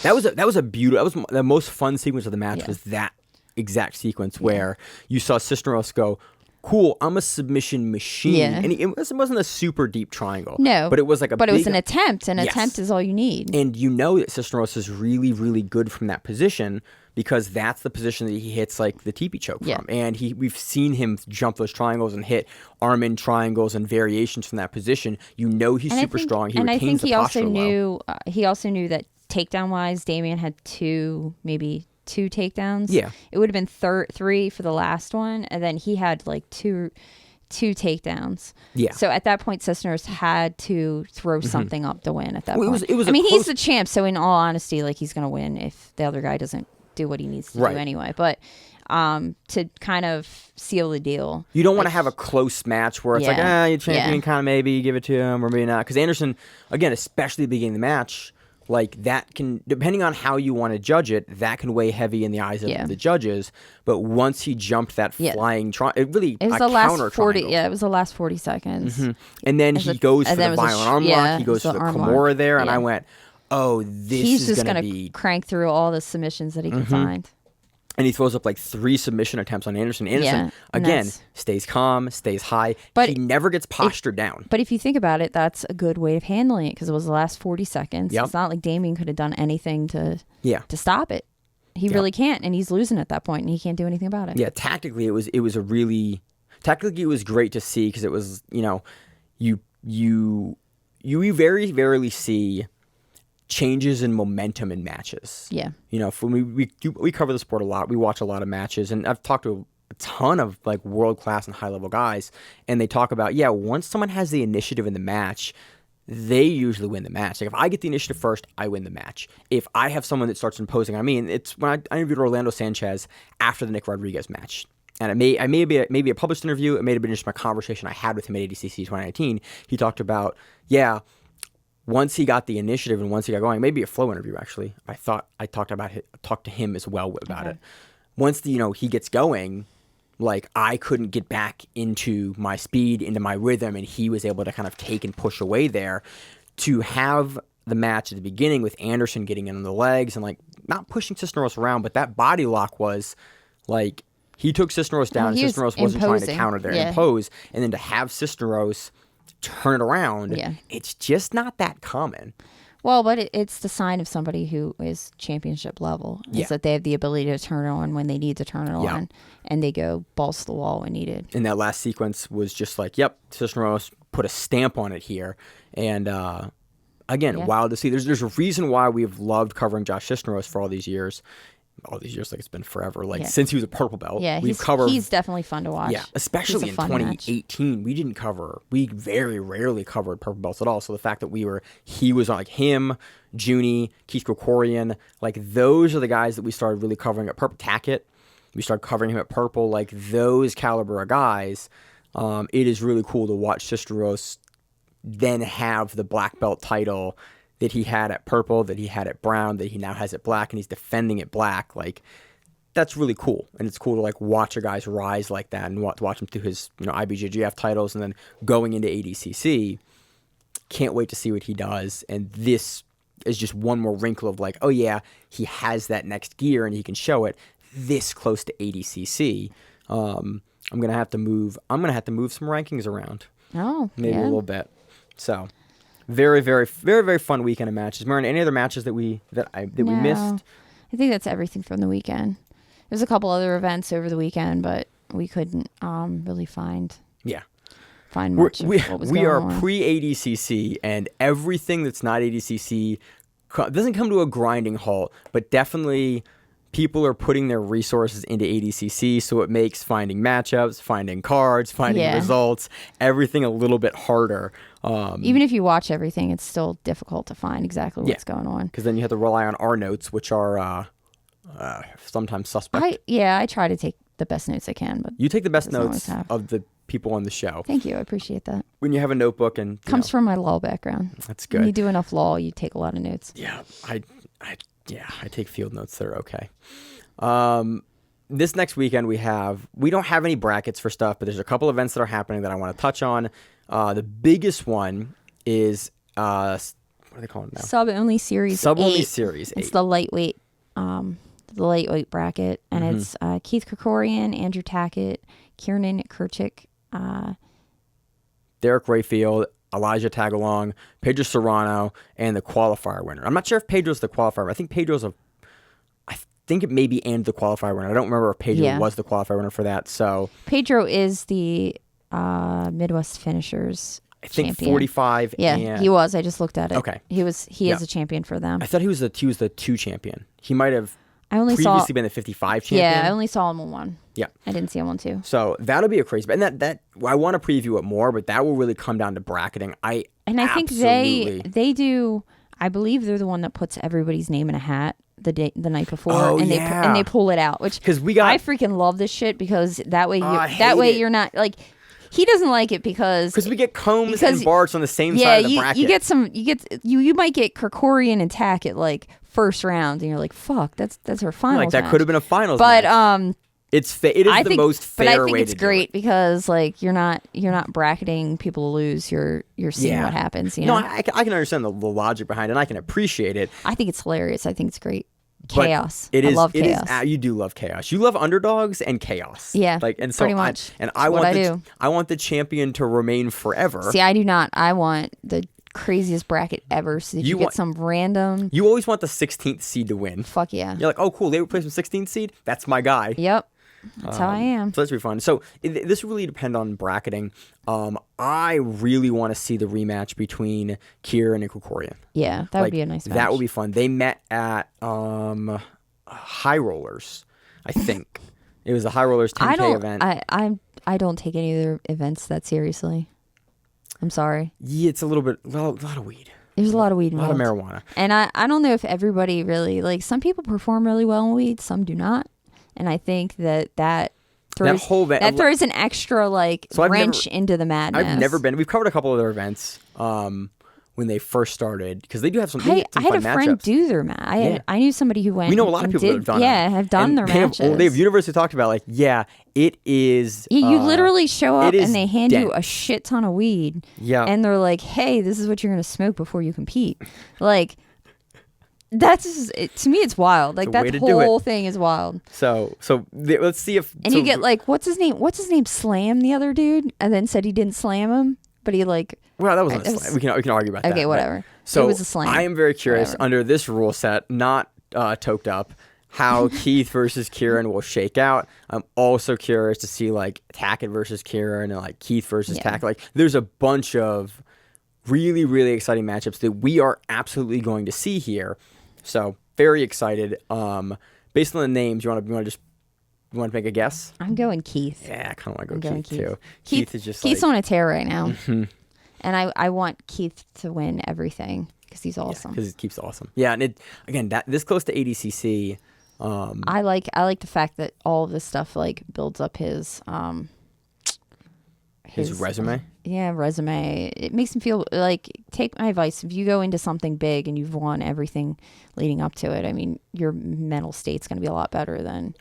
That was a beautiful. That was the most fun sequence of the match. Was that exact sequence where you saw Cisneros go, cool, I'm a submission machine. Yeah. And it wasn't a super deep triangle. No. But it was like it was an attempt. An attempt is all you need. And you know that Cisneros is really, really good from that position because that's the position that he hits like the teepee choke from. And we've seen him jump those triangles and hit arm-in triangles and variations from that position. You know he's super strong. He retains the posture well. He also knew that takedown-wise, Damian had maybe two takedowns. Yeah. It would have been 3 for the last one, and then he had like two takedowns. Yeah. So at that point, Cisneros had to throw something up to win at that point. He's the champ, so in all honesty, like he's going to win if the other guy doesn't do what he needs to do anyway. But to kind of seal the deal. You don't want to have a close match where it's like, your champion kind of maybe give it to him or maybe not. Because Anderson, again, especially at the beginning of the match, like that can, depending on how you want to judge it, that can weigh heavy in the eyes of the judges. But once he jumped that flying triangle, it was the last 40. Yeah, it was the last 40 seconds. And then he goes for the violent arm lock. He goes for the Kimura there, and I went, "Oh, he's just going to crank through all the submissions that he can find." And he throws up like 3 submission attempts on Anderson. Anderson, again, stays calm, stays high. But he never gets postured down. But if you think about it, that's a good way of handling it because it was the last 40 seconds. Yep. It's not like Damian could have done anything to stop it. He really can't, and he's losing at that point, and he can't do anything about it. Yeah, tactically, it was great to see because it was, you very rarely see changes in momentum in matches. Yeah. When we cover the sport a lot. We watch a lot of matches, and I've talked to a ton of like world class and high level guys, and they talk about once someone has the initiative in the match, they usually win the match. Like if I get the initiative first, I win the match. If I have someone that starts imposing on me, and it's when I interviewed Orlando Sanchez after the Nick Rodriguez match. And it may be a published interview. It may have been just my conversation I had with him at ADCC 2019. He talked about once he got the initiative and once he got going, maybe a flow interview actually. I thought I talked to him as well about it. Once he gets going, like I couldn't get back into my speed, into my rhythm, and he was able to kind of take and push away there. To have the match at the beginning with Anderson getting in on the legs and like not pushing Cisneros around, but that body lock was like he took Cisneros down and Cisneros wasn't trying to counter there, impose, and then to have Cisneros turn it around, it's just not that common. Well, but it's the sign of somebody who is championship level. Is that they have the ability to turn it on when they need to turn it on, and they go balls to the wall when needed. And that last sequence was just like, yep, Cisneros put a stamp on it here. And again, wild to see. There's a reason why we've loved covering Josh Cisneros for all these years. Like it's been forever. Like since he was a purple belt, he's definitely fun to watch. Yeah, especially in 2018, we very rarely covered purple belts at all. So the fact that he was on like him, Junie, Keith Krikorian, like those are the guys that we started really covering at purple. Tackett, we started covering him at purple. Like those caliber of guys, it is really cool to watch Cisneros then have the black belt title that he had at purple, that he had at brown, that he now has at black, and he's defending it black. Like, that's really cool. And it's cool to, like, watch a guy's rise like that and watch him through his, IBJJF titles and then going into ADCC. Can't wait to see what he does. And this is just one more wrinkle of, like, oh, yeah, he has that next gear and he can show it this close to ADCC. I'm going to have to move some rankings around. Oh, maybe a little bit. So... very, very, very, very fun weekend of matches. Miranda, any other matches that we missed? I think that's everything from the weekend. There's a couple other events over the weekend, but we couldn't really find much of what was going on. We are pre-ADCC, and everything that's not ADCC doesn't come to a grinding halt, but definitely people are putting their resources into ADCC, so it makes finding matchups, finding cards, finding results, everything a little bit harder. Even if you watch everything, it's still difficult to find exactly what's going on. Because then you have to rely on our notes, which are sometimes suspect. I try to take the best notes I can. But you take the best notes of the people on the show. Thank you. I appreciate that. When you have a notebook and... Comes from my law background. That's good. When you do enough law, you take a lot of notes. Yeah, I take field notes that are okay. This next weekend we don't have any brackets for stuff, but there's a couple events that are happening that I want to touch on. The biggest one is what are they calling it now? Sub-only Series 8. Sub-only Series 8. It's the lightweight bracket, and it's Keith Krikorian, Andrew Tackett, Kieran Kurchik, Derek Rayfield, Elijah Tagalong, Pedro Serrano, and the qualifier winner. I'm not sure if Pedro's the qualifier. I think I think it may be and the qualifier winner. I don't remember if Pedro was the qualifier winner for that. So Pedro is the Midwest Finishers champion. 45. Yeah, he was. I just looked at it. Okay, he is a champion for them. I thought he was the 2 champion. He might have. Previously been the 55 champion. Yeah, I only saw him on 1. Yeah. I didn't see him on 2. So that'll be a crazy... And that I want to preview it more, but that will really come down to bracketing. I think they do... I believe they're the one that puts everybody's name in a hat the night before, and they pull it out. Which I freaking love this shit because that way you're not like... He doesn't like it because we get Combs and Bart's on the same side of the bracket. You might get Krikorian and Tackett like first round, and you're like, fuck, that's our finals. Like that could have been a finals. But match. It is the most fair way to do it. But I think it's great because like you're not bracketing people to lose. You're seeing what happens. You know? No, I can understand the logic behind it, and I can appreciate it. I think it's hilarious. I think it's great. Chaos. I love chaos. You do love chaos. You love underdogs and chaos. Yeah, and so pretty much. I want the champion to remain forever. See, I do not. I want the craziest bracket ever, so that you get some random. You always want the 16th seed to win. Fuck yeah. You're like, oh cool, they replaced some 16th seed. That's my guy. Yep. That's how I am. So that's really fun. So this really depends on bracketing. I really want to see the rematch between Kieran and Krikorian. Yeah, that would be a nice match. That would be fun. They met at High Rollers, I think. It was the High Rollers 10K event. I don't take any of their events that seriously. I'm sorry. Yeah, it's a lot of weed. There's a lot of weed involved. A lot of marijuana. And I don't know if everybody really, like, some people perform really well in weed, some do not. And I think that throws an extra wrench into the madness. I've never been. We've covered a couple of their events when they first started because they do have some. I had a friend do their match. I knew somebody who went. We know a lot of people that have done. Yeah, have done their matches. They've universally talked about it is. Yeah, you literally show up and they hand you a shit ton of weed. Yeah, and they're like, "Hey, this is what you're gonna smoke before you compete." Like. To me, it's wild. Like that whole thing is wild. So let's see if. And you get like, what's his name? Slam the other dude, and then said he didn't slam him. but he like. Well, that wasn't a slam. We can argue about that. Okay, whatever. So it was a slam. I am very curious Whatever. under this rule set, not toked up, how Keith versus Kieran will shake out. I'm also curious to see like Tackett versus Kieran and like Keith versus Tackett. Like, there's a bunch of really, really exciting matchups that we are absolutely going to see here. So very excited. Based on the names, you want to make a guess? I'm going Keith. Yeah, I kind of want to go Keith too. Keith is just Keith's like, on a tear right now, and I want Keith to win everything because he's awesome. Because Keith's awesome. Yeah, and this close to ADCC. I like the fact that all of this stuff like builds up his resume. Resume. It makes him feel like, take my advice. If you go into something big and you've won everything leading up to it, I mean, your mental state's going to be a lot better than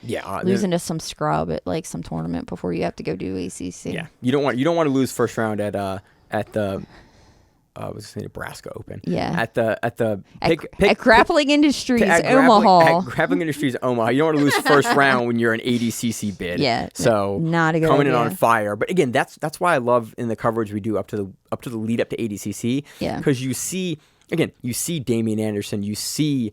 losing to some scrub at like some tournament before you have to go do ACC. Yeah, you don't want to lose first round at the. Was Nebraska Open? Yeah. At Grappling Industries Omaha. At Grappling Industries Omaha. You don't want to lose first round when you're an ADCC bid. Yeah. So not a good coming idea. in on fire. But again, that's why I love in the coverage we do up to the lead up to ADCC. Yeah. Because you see Damian Anderson, you see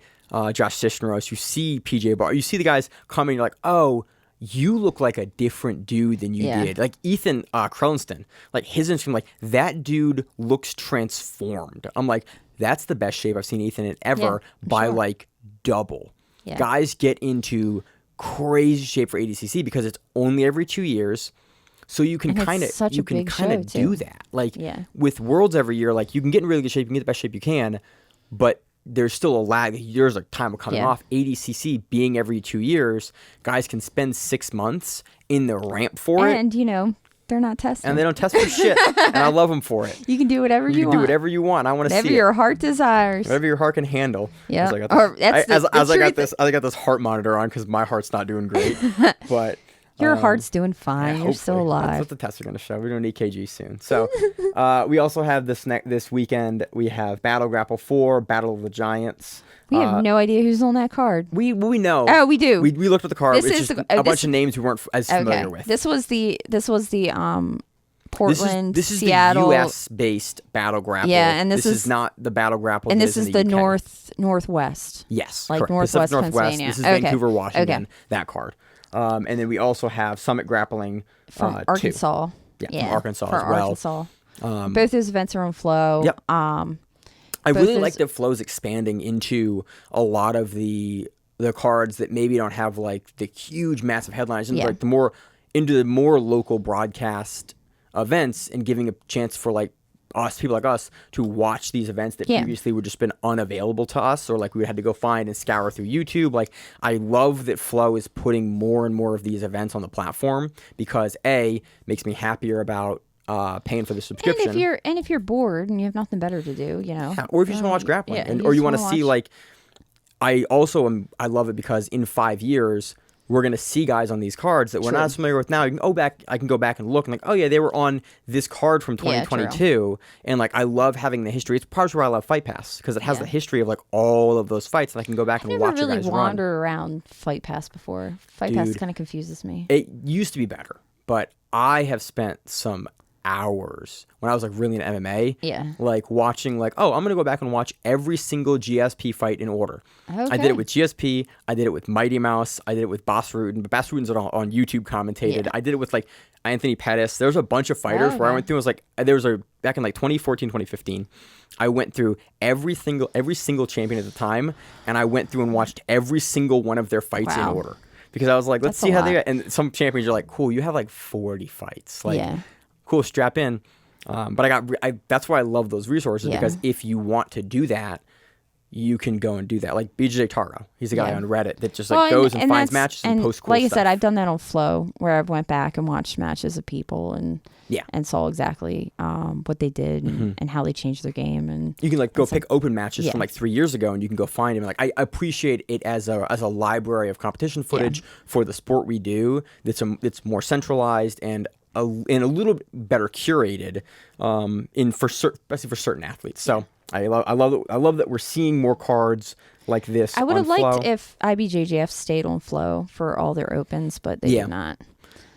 Josh Cisneros, you see PJ Barr, you see the guys coming. You're like, oh, you look like a different dude than you did. Like Ethan Krellenston, like his Instagram, like that dude looks transformed. I'm like, that's the best shape I've seen Ethan in ever by like double. Yeah. Guys get into crazy shape for ADCC because it's only every 2 years. So you can kind of do that. Like with Worlds every year, like you can get in really good shape, you can get the best shape you can, but there's still a lag. There's a time of coming off. ADCC being every 2 years, guys can spend 6 months in the ramp for it. And, they're not testing. And they don't test for shit. And I love them for it. You can do whatever you want. You can do whatever you want. I want to see it. Whatever your heart desires. Whatever your heart can handle. Yeah. As I got this heart monitor on because my heart's not doing great. But your heart's doing fine. You're still alive. That's what the tests are going to show. We're doing EKG soon. So we also have this weekend, we have Battle Grapple 4, Battle of the Giants. We have no idea who's on that card. We know. Oh, we do. We looked at the card. It's just a bunch of names we weren't as familiar with. This was the Portland, this is Seattle, the U.S.-based Battle Grapple. Yeah, and this is not the Battle Grapple. And this is the UK. northwest. Yes, like correct. Northwest Pennsylvania. This is Vancouver, Washington. Okay. That card. And then we also have Summit Grappling from Arkansas. 2. Yeah, from Arkansas as well. Arkansas. Both those events are on Flow. Yep. I really like that Flow's expanding into a lot of the cards that maybe don't have like the huge, massive headlines, and like the more local broadcast events, and giving a chance for like people like us to watch these events that previously would just been unavailable to us, or like we had to go find and scour through YouTube. Like, I love that Flow is putting more and more of these events on the platform because makes me happier about paying for the subscription. And if you're bored and you have nothing better to do, or if you just want to watch grappling, or you want to see like, I love it because in 5 years we're going to see guys on these cards that we're not as familiar with now. I can go back and look and like, oh yeah, they were on this card from 2022. And like, I love having the history. It's part of why I love Fight Pass, because it has the history of like all of those fights, and I can go back and watch the guys run. I've never really wandered around Fight Pass before. Fight Pass kind of confuses me. It used to be better, but I have spent some hours when I was like really in MMA, like watching like, oh, I'm gonna go back and watch every single GSP fight in order. Okay. I did it with GSP, I did it with Mighty Mouse, I did it with Bas Rutten, but Bas Rutten's on YouTube commentated. I did it with like Anthony Pettis. There's a bunch of fighters where I went through. It was like back in like 2014, 2015. I went through every single champion at the time, and I went through and watched every single one of their fights in order, because I was like, let's see how they got. And some champions are like, cool, you have like 40 fights, like. Cool, strap in. But that's why I love those resources, because if you want to do that, you can go and do that. Like BJ Taro, he's a guy on Reddit that just like goes and finds matches and posts cool stuff. Like I stuff. said, I've done that on Flow, where I went back and watched matches of people and saw exactly what they did and how they changed their game. And you can like go pick open matches from like 3 years ago, and you can go find them. Like, I appreciate it as a library of competition footage for the sport we do. That's more centralized and a little better curated, especially for certain athletes. So I love that we're seeing more cards like this. I would have liked Flow. if IBJJF stayed on Flow for all their opens, but they did not.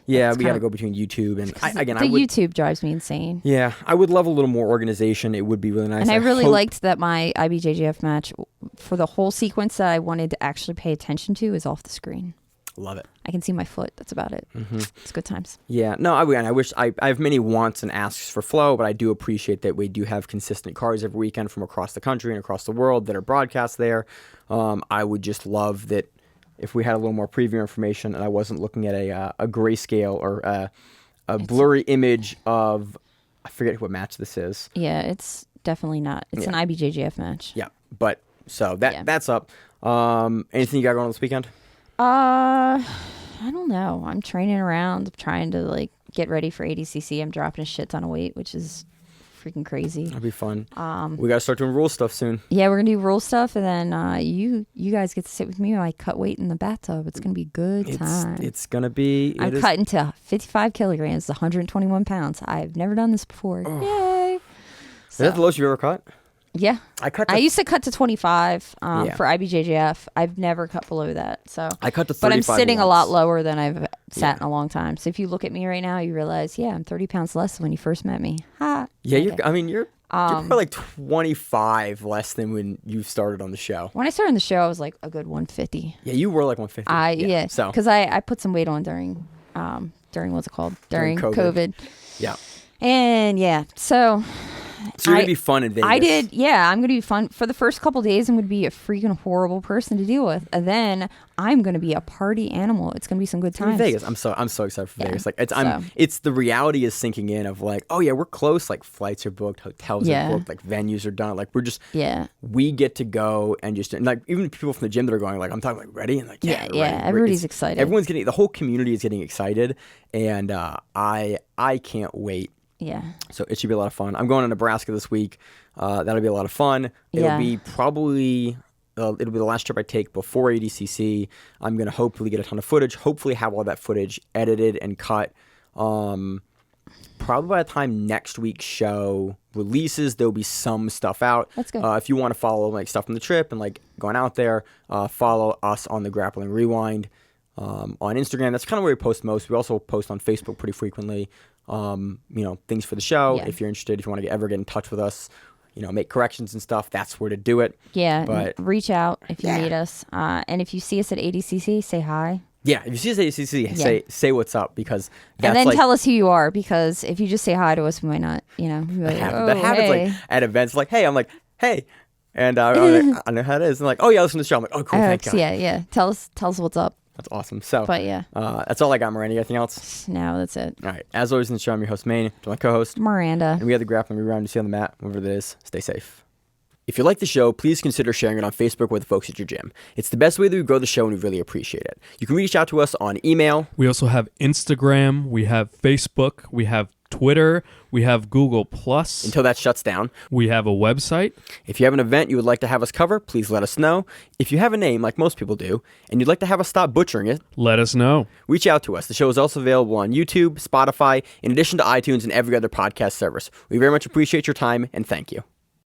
Yeah, It's we got to kinda- go between YouTube and the YouTube drives me insane. Yeah, I would love a little more organization. It would be really nice. And I really hope- liked that my IBJJF match for the whole sequence that I wanted to actually pay attention to is off the screen. Love it. I can see my foot. That's about it. It's good times. Yeah, no, I wish I have many wants and asks for Flow, but I do appreciate that we do have consistent cards every weekend from across the country and across the world that are broadcast there. I would just love that if we had a little more preview information and I wasn't looking at a grayscale or a blurry image of, I forget what match this is. Yeah, it's definitely not. It's an IBJJF match. Yeah, but so that's up. Anything you got going on this weekend? I don't know. I'm training around, trying to get ready for ADCC. I'm dropping a shit ton of weight, which is freaking crazy. That'll be fun. We got to start doing rule stuff soon. Yeah, we're gonna do rule stuff, and then you guys get to sit with me while I cut weight in the bathtub. It's gonna be good time. It's gonna be. I'm cutting to 55 kilograms, 121 pounds. I've never done this before. Yay! Is that the lowest you've ever cut? Yeah, I used to cut to 25 for Yeah. IBJJF. I've never cut below that. So I cut to 35 but I'm sitting a once. lot lower than I've sat in a long time. So if you look at me right now, you realize, I'm 30 pounds less than when you first met me. Ha! Yeah, Okay. you're probably like 25 less than when you started on the show. When I started on the show, I was like a good 150. Yeah, you were like 150. So because I put some weight on during what's it called during COVID. Yeah. And so you're gonna be fun in Vegas. I did, I'm gonna be fun for the first couple days. I'm gonna be a freaking horrible person to deal with, and then I'm gonna be a party animal. It's gonna be some good times. Vegas. I'm so excited for Vegas. Like it's the reality is sinking in of like, oh yeah, we're close. Like flights are booked, hotels are booked, like venues are done. Like we're just we get to go and just and like even people from the gym that are going like I'm talking like ready and like ready. Everybody's excited. Everyone's getting the whole community is getting excited, and I can't wait. Yeah. So it should be a lot of fun. I'm going to Nebraska this week. That'll be a lot of fun. It'll be probably it'll be the last trip I take before ADCC. I'm going to hopefully get a ton of footage. Hopefully have all that footage edited and cut. Probably by the time next week's show releases, there'll be some stuff out. That's good. If you want to follow like stuff from the trip and like going out there, follow us on the Grappling Rewind on Instagram. That's kind of where we post most. We also post on Facebook pretty frequently. Things for the show. If you're interested, if you want to ever get in touch with us, make corrections and stuff, that's where to do it. Yeah, but reach out if you need us. And if you see us at ADCC, say hi. Yeah, if you see us at ADCC, say what's up because that's and then tell us who you are because if you just say hi to us, we might not, that happens like at events. Like, hey, I'm like, hey, and I know how it is. And like, oh yeah, listen to the show. I'm like, oh cool, thank God. Yeah. Tell us what's up. That's awesome. So, but that's all I got, Miranda. Anything else? No, that's it. All right. As always in the show, I'm your host, Maine. To my co-host, Miranda. And we have the Grappling Rewind to see on the mat. Whatever that is, stay safe. If you like the show, please consider sharing it on Facebook with the folks at your gym. It's the best way that we grow the show, and we really appreciate it. You can reach out to us on email. We also have Instagram. We have Facebook. We have Twitter. We have Google+. Until that shuts down. We have a website. If you have an event you would like to have us cover, please let us know. If you have a name, like most people do, and you'd like to have us stop butchering it, let us know. Reach out to us. The show is also available on YouTube, Spotify, in addition to iTunes and every other podcast service. We very much appreciate your time, and thank you.